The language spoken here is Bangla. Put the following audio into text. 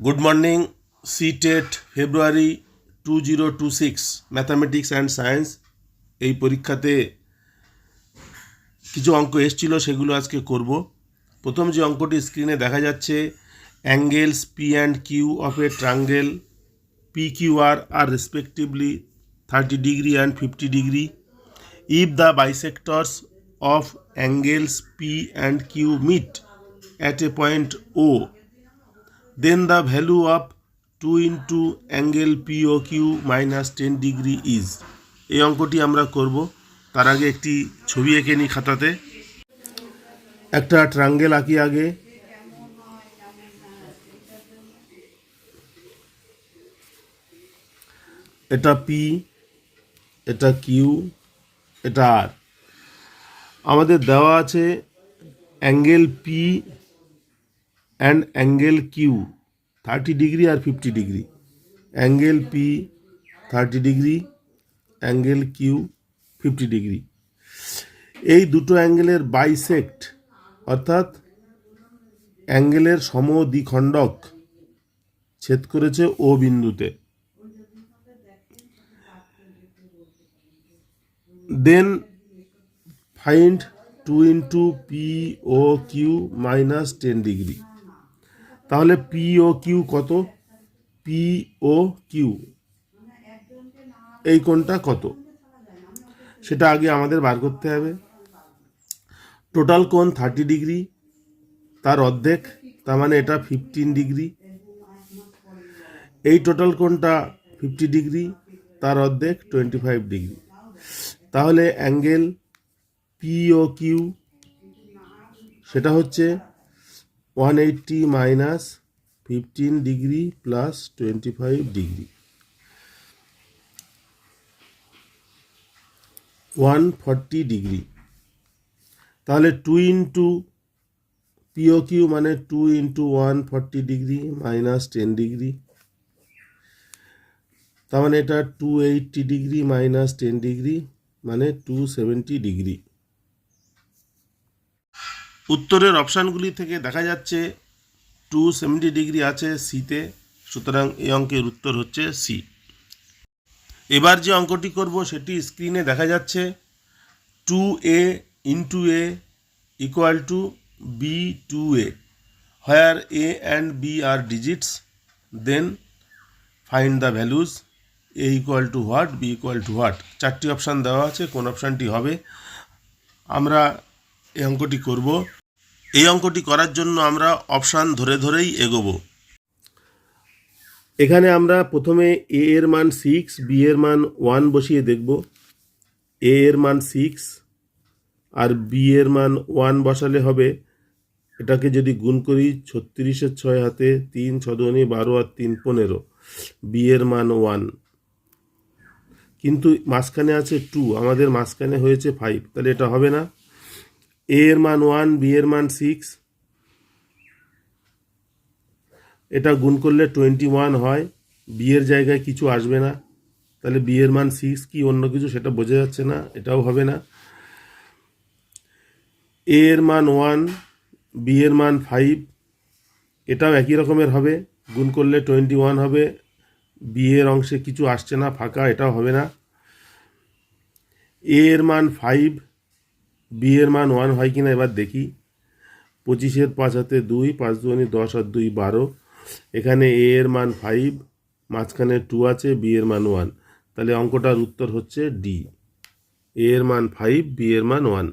Good morning. CTET February 2026 mathematics and science এই পরীক্ষাতে কিছু অঙ্ক এসেছিল, সেগুলো আজকে করব। প্রথম যে অঙ্কটি স্ক্রিনে দেখা যাচ্ছে, angles P and Q of a triangle P Q R respectively 30 degree and 50 degree. If the bisectors of angles P and Q meet at a point O, then the value of 2 into angle POQ minus 10 degree is। এই অঙ্কটি আমরা করব। তার আগে একটি ছবি এঁকে নিই খাতাতে। একটা ট্রাঙ্গেল আঁকি আগে। এটা পি, এটা কিউ, এটা আর। আমাদের দেওয়া আছে angle P and angle Q 30 degree আর 50 degree. Angle P 30 degree, angle Q 50 degree. এই দুটো অ্যাঙ্গেলের বাইসেক্ট অর্থাৎ অ্যাঙ্গেলের সমদ্বিখণ্ডক ছেদ করেছে ও বিন্দুতে। Then find 2 into P O Q minus 10 degree. তাহলে পি ও কিউ কত? পি ও কিউ এই কোণটা কত সেটা আগে আমাদের বার করতে হবে। টোটাল কোণ 30 ডিগ্রি, তার অর্ধেক, তার মানে এটা 15 ডিগ্রি। এই টোটাল কোণটা 50 ডিগ্রি, তার অর্ধেক 25 ডিগ্রি। তাহলে অ্যাঙ্গেল পি ও কিউ সেটা হচ্ছে 180 minus 15 degree plus 25 degree, 140 degree. তাহলে 2 ইন্টু পিও কিউ মানে 2 ইন্টু 140 ডিগ্রি মাইনাস 10 ডিগ্রি, তার মানে এটা 280 ডিগ্রি মাইনাস 10 ডিগ্রি মানে 270 ডিগ্রি। উত্তরের অপশানগুলি থেকে দেখা যাচ্ছে 270 ডিগ্রি আছে সিতে, সুতরাং এই অঙ্কের উত্তর হচ্ছে সি। এবার যে অঙ্কটি করব সেটি স্ক্রিনে দেখা যাচ্ছে। 2a into A equal to B 2a, where a and b are digits, then find the values a equal to what, b equal to what। চারটি অপশান দেওয়া আছে, কোন অপশানটি হবে। আমরা এই অঙ্কটি করব। এই অঙ্কটি করার জন্য আমরা অপশান ধরে ধরেই এগোবো। এখানে আমরা প্রথমে এ এর মান 6, বি এর মান 1 বসিয়ে দেখব। এ এর মান 6 আর বি এর মান 1 বসালে হবে, এটাকে যদি গুণ করি 36-এর 6 হাতে 3 6 দুগুণে 12 আর 3 15, বি এর মান 1, কিন্তু মাঝখানে আছে 2, আমাদের মাঝখানে হয়েছে 5, তাহলে এটা হবে না। এ এর মান 1, বি এর মান 6, এটা গুণ করলে 21 হয়, বি এর জায়গায় কিছু আসবে না, তাহলে বি এর মান 6 কি অন্য কিছু সেটা বোঝা যাচ্ছে না, এটাও হবে না। এ এর মান 1, বি এর মান 5, এটাও একই রকমের হবে, গুণ করলে 21 হবে, বি এর অংশে কিছু আসছে না, ফাঁকা, এটাও হবে না। এ এর মান 5, বি এর মান 1 হয় কিনা এবার দেখি। 25-এর 5 হাতে 2, 5 দুগুণে 10 আর 2 12, এখানে এ এর মান 5, মাঝখানে 2 আছে, বি এর মান 1, তাহলে অঙ্কটার উত্তর হচ্ছে ডি, এ এর মান 5, বি এর মান 1।